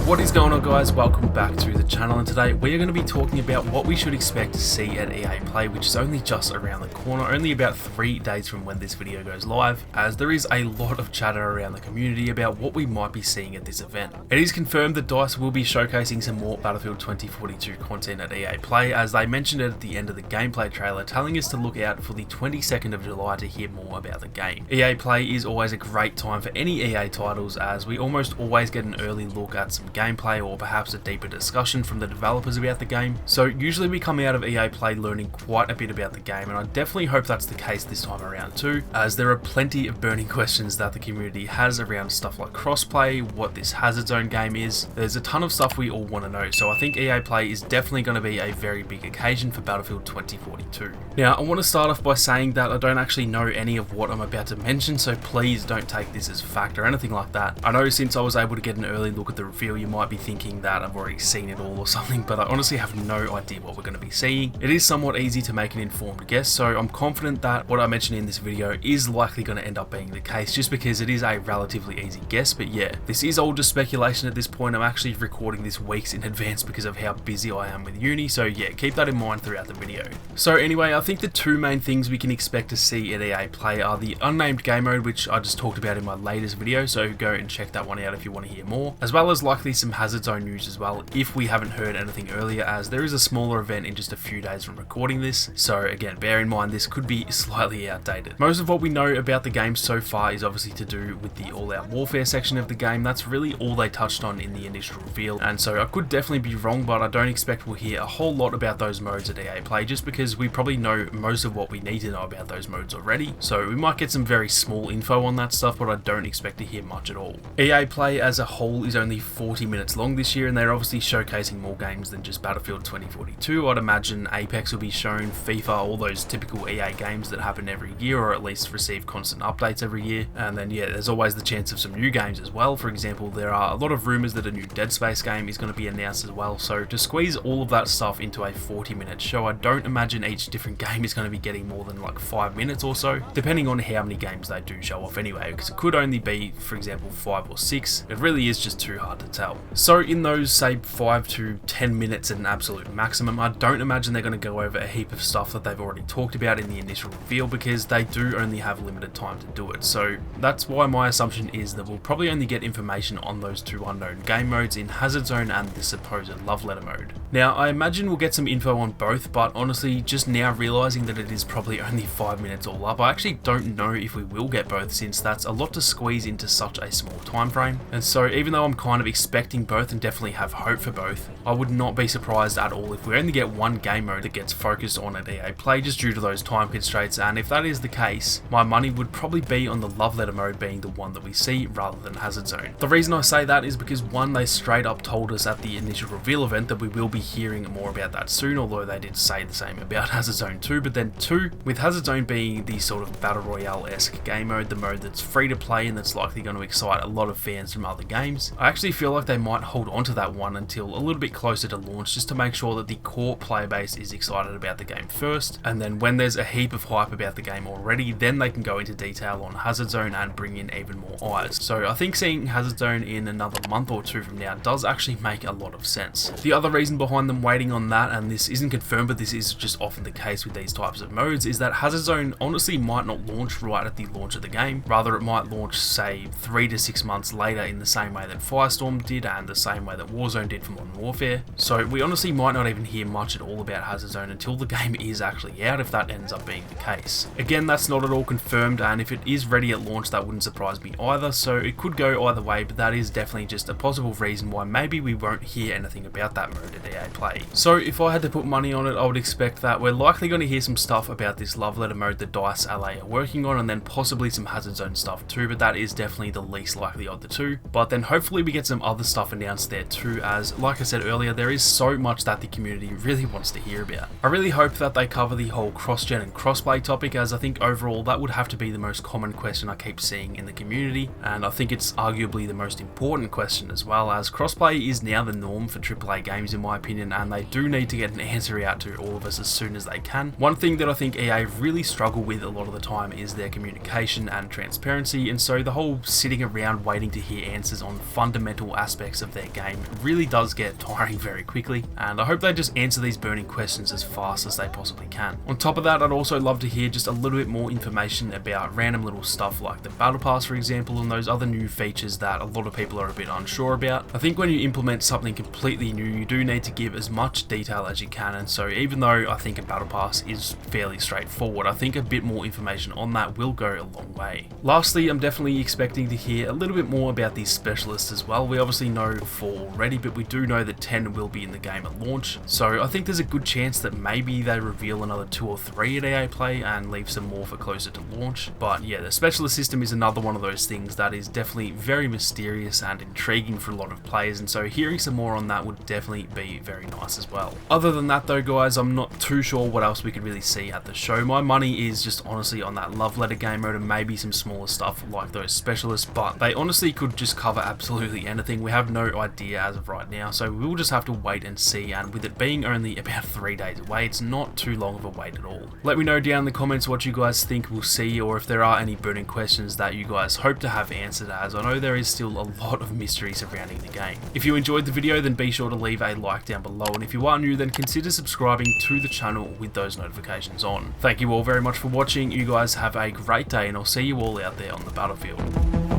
What is going on, guys? Welcome back to the channel, and today we are going to be talking about what we should expect to see at EA Play, which is only just around the corner, only about 3 days from when this video goes live, as there is a lot of chatter around the community about what we might be seeing at this event. It is confirmed that DICE will be showcasing some more Battlefield 2042 content at EA Play, as they mentioned it at the end of the gameplay trailer, telling us to look out for the 22nd of July to hear more about the game. EA Play is always a great time for any EA titles, as we almost always get an early look at some gameplay or perhaps a deeper discussion from the developers about the game. So usually we come out of EA Play learning quite a bit about the game, and I definitely hope that's the case this time around too, as there are plenty of burning questions that the community has around stuff like crossplay, what this Hazard Zone game is. There's a ton of stuff we all want to know, so I think EA Play is definitely going to be a very big occasion for Battlefield 2042. Now, I want to start off by saying that I don't actually know any of what I'm about to mention, so please don't take this as fact or anything like that. I know since I was able to get an early look at the reveal, you might be thinking that I've already seen it all or something, but I honestly have no idea what we're going to be seeing. It is somewhat easy to make an informed guess, so I'm confident that what I mentioned in this video is likely going to end up being the case, just because it is a relatively easy guess. But yeah, this is all just speculation at this point. I'm actually recording this weeks in advance because of how busy I am with uni, so yeah, keep that in mind throughout the video. So anyway, I think the two main things we can expect to see at EA Play are the unnamed game mode, which I just talked about in my latest video, so go and check that one out if you want to hear more, as well as likely some Hazard Zone news as well, if we haven't heard anything earlier, as there is a smaller event in just a few days from recording this. So again, bear in mind this could be slightly outdated. Most of what we know about the game so far is obviously to do with the all-out warfare section of the game. That's really all they touched on in the initial reveal, and so I could definitely be wrong, but I don't expect we'll hear a whole lot about those modes at EA Play, just because we probably know most of what we need to know about those modes already. So we might get some very small info on that stuff, but I don't expect to hear much at all. EA Play as a whole is only 40 minutes long this year, and they're obviously showcasing more games than just Battlefield 2042. I'd imagine Apex will be shown, FIFA, all those typical EA games that happen every year, or at least receive constant updates every year. And then yeah, there's always the chance of some new games as well. For example, there are a lot of rumours that a new Dead Space game is going to be announced as well. So to squeeze all of that stuff into a 40-minute show, I don't imagine each different game is going to be getting more than like 5 minutes or so, depending on how many games they do show off anyway, because it could only be, for example, 5 or 6. It really is just too hard to tell. So in those, say, 5 to 10 minutes at an absolute maximum, I don't imagine they're going to go over a heap of stuff that they've already talked about in the initial reveal, because they do only have limited time to do it. So that's why my assumption is that we'll probably only get information on those two unknown game modes in Hazard Zone and the supposed Love Letter mode. Now, I imagine we'll get some info on both, but honestly, just now realizing that it is probably only 5 minutes all up, I actually don't know if we will get both, since that's a lot to squeeze into such a small time frame. And so even though I'm kind of expecting both and definitely have hope for both, I would not be surprised at all if we only get one game mode that gets focused on at EA Play, just due to those time constraints. And if that is the case, my money would probably be on the Love Letter mode being the one that we see rather than Hazard Zone. The reason I say that is because one, they straight up told us at the initial reveal event that we will be hearing more about that soon, although they did say the same about Hazard Zone 2. But then two, with Hazard Zone being the sort of Battle Royale-esque game mode, the mode that's free to play and that's likely going to excite a lot of fans from other games, I actually feel like they might hold on to that one until a little bit closer to launch, just to make sure that the core player base is excited about the game first, and then when there's a heap of hype about the game already, then they can go into detail on Hazard Zone and bring in even more eyes. So I think seeing Hazard Zone in another month or two from now does actually make a lot of sense. The other reason behind them waiting on that, and this isn't confirmed but this is just often the case with these types of modes, is that Hazard Zone honestly might not launch right at the launch of the game. Rather, it might launch, say, 3 to 6 months later, in the same way that Firestorm did and the same way that Warzone did for Modern Warfare. So we honestly might not even hear much at all about Hazard Zone until the game is actually out, if that ends up being the case. Again, that's not at all confirmed, and if it is ready at launch, that wouldn't surprise me either, so it could go either way, but that is definitely just a possible reason why maybe we won't hear anything about that mode at EA Play. So if I had to put money on it, I would expect that we're likely going to hear some stuff about this Love Letter mode that DICE LA are working on, and then possibly some Hazard Zone stuff too, but that is definitely the least likely of the two. But then hopefully we get some other stuff announced there too, as like I said earlier, there is so much that the community really wants to hear about. I really hope that they cover the whole cross-gen and crossplay topic, as I think overall that would have to be the most common question I keep seeing in the community, and I think it's arguably the most important question as well, as crossplay is now the norm for AAA games in my opinion, and they do need to get an answer out to all of us as soon as they can. One thing that I think EA really struggle with a lot of the time is their communication and transparency, and so the whole sitting around waiting to hear answers on fundamental aspects aspects of their game really does get tiring very quickly, and I hope they just answer these burning questions as fast as they possibly can. On top of that, I'd also love to hear just a little bit more information about random little stuff like the Battle Pass, for example, and those other new features that a lot of people are a bit unsure about. I think when you implement something completely new, you do need to give as much detail as you can, and so even though I think a Battle Pass is fairly straightforward, I think a bit more information on that will go a long way. Lastly, I'm definitely expecting to hear a little bit more about these specialists as well. We obviously know 4 already, but we do know that 10 will be in the game at launch, so I think there's a good chance that maybe they reveal another 2 or 3 at EA Play and leave some more for closer to launch. But yeah, the specialist system is another one of those things that is definitely very mysterious and intriguing for a lot of players, and so hearing some more on that would definitely be very nice as well. Other than that though guys, I'm not too sure what else we could really see at the show. My money is just honestly on that love letter game mode and maybe some smaller stuff like those specialists, but they honestly could just cover absolutely anything. We have no idea as of right now, so we'll just have to wait and see, and with it being only about 3 days away, it's not too long of a wait at all. Let me know down in the comments what you guys think we'll see, or if there are any burning questions that you guys hope to have answered, as I know there is still a lot of mystery surrounding the game. If you enjoyed the video, then be sure to leave a like down below, and if you are new, then consider subscribing to the channel with those notifications on. Thank you all very much for watching. You guys have a great day, and I'll see you all out there on the battlefield.